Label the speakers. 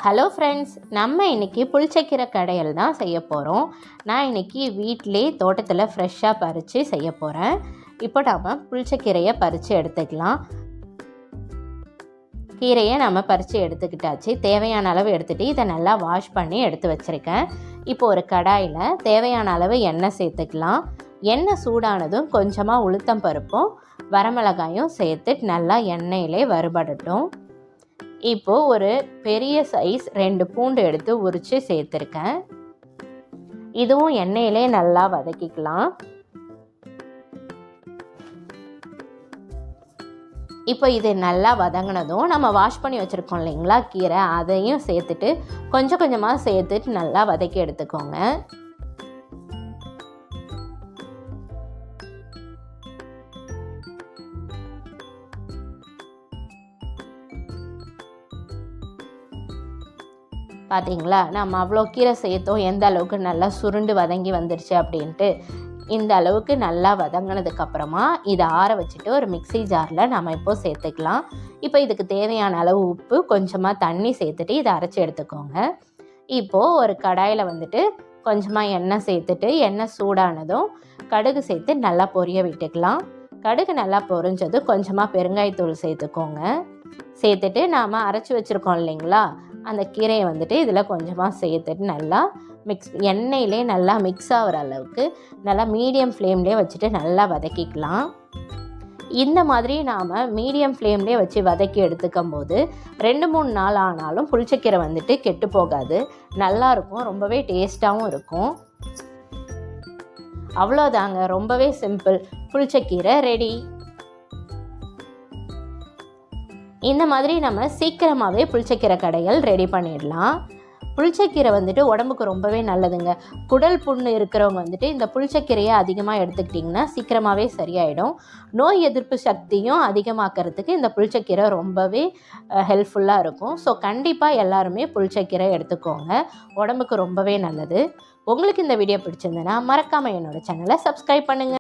Speaker 1: Hello friends, நம்ம இன்றைக்கி புளிச்சக்கீரை கடையல் தான் செய்ய போகிறோம். நான் இன்றைக்கி வீட்டிலே தோட்டத்தில் ஃப்ரெஷ்ஷாக பறித்து செய்ய போகிறேன். இப்போ நம்ம புளிச்சக்கீரையை பறித்து எடுத்துக்கலாம். கீரையை நம்ம பறித்து எடுத்துக்கிட்டாச்சு. தேவையான அளவு எடுத்துகிட்டு இதை நல்லா வாஷ் பண்ணி எடுத்து வச்சுருக்கேன். இப்போ ஒரு கடாயில் தேவையான அளவு எண்ணெய் சேர்த்துக்கலாம். எண்ணெய் சூடானதும் கொஞ்சமாக உளுத்தம் பருப்பும் வரமிளகாயும் சேர்த்து நல்லா எண்ணெயிலே வறுபடட்டும். இப்போது ஒரு பெரிய சைஸ் 2 பூண்டு எடுத்து உரித்து சேர்த்துருக்கேன். இதுவும் எண்ணெயிலே நல்லா வதக்கிக்கலாம். இப்போ இது நல்லா வதங்கினதும் நம்ம வாஷ் பண்ணி வச்சுருக்கோம் இல்லைங்களா கீரை, அதையும் சேர்த்துட்டு கொஞ்சம் கொஞ்சமாக சேர்த்துட்டு நல்லா வதக்கி எடுத்துக்கோங்க. பார்த்தீங்களா, நம்ம அவ்வளோ கீரை சேர்த்தோம், எந்த அளவுக்கு நல்லா சுருண்டு வதங்கி வந்துருச்சு அப்படின்ட்டு. இந்த அளவுக்கு நல்லா வதங்கினதுக்கப்புறமா இதை ஆற வச்சுட்டு ஒரு மிக்ஸி ஜாரில் நம்ம இப்போது சேர்த்துக்கலாம். இப்போ இதுக்கு தேவையான அளவு உப்பு, கொஞ்சமாக தண்ணி சேர்த்துட்டு இதை அரைச்சி எடுத்துக்கோங்க. இப்போது ஒரு கடாயில் கொஞ்சமாக எண்ணெய் சேர்த்துட்டு எண்ணெய் சூடானதும் கடுகு சேர்த்து நல்லா பொரிய விட்டுக்கலாம். கடுகு நல்லா பொரிஞ்சதும் கொஞ்சமாக பெருங்காயத்தூள் சேர்த்துக்கோங்க. சேர்த்துட்டு நாம் அரைச்சி வச்சுருக்கோம் இல்லைங்களா அந்த கீரையை இதில் கொஞ்சமாக சேர்த்துட்டு நல்லா எண்ணெயிலே நல்லா மிக்ஸ் ஆகிற அளவுக்கு நல்லா மீடியம் ஃப்ளேம்லேயே வச்சுட்டு நல்லா வதக்கிக்கலாம். இந்த மாதிரி நாம் மீடியம் ஃப்ளேம்லேயே வச்சு வதக்கி எடுத்துக்கும் போது 2-3 நாள் ஆனாலும் புளிச்சக்கீரை கெட்டு போகாது, நல்லாயிருக்கும், ரொம்பவே டேஸ்ட்டாகவும் இருக்கும். அவ்வளோதாங்க, ரொம்பவே சிம்பிள், புளிச்சக்கீரை ரெடி. இந்த மாதிரி நம்ம சீக்கிரமாகவே புளிச்சக்கீரை கடைகள் ரெடி பண்ணிடலாம். புளிச்சக்கீரை உடம்புக்கு ரொம்பவே நல்லதுங்க. குடல் புண்ணு இருக்கிறவங்க இந்த புளிச்சக்கீரையை அதிகமாக எடுத்துக்கிட்டிங்கன்னா சீக்கிரமாகவே சரியாயிடும். நோய் எதிர்ப்பு சக்தியும் அதிகமாக்கிறதுக்கு இந்த புளிச்சக்கீரை ரொம்பவே ஹெல்ப்ஃபுல்லாக இருக்கும். ஸோ கண்டிப்பாக எல்லாருமே புளிச்சக்கீரை எடுத்துக்கோங்க, உடம்புக்கு ரொம்பவே நல்லது. உங்களுக்கு இந்த வீடியோ பிடிச்சிருந்ததுன்னா மறக்காமல் என்னோடய சேனலை சப்ஸ்கிரைப் பண்ணுங்கள்.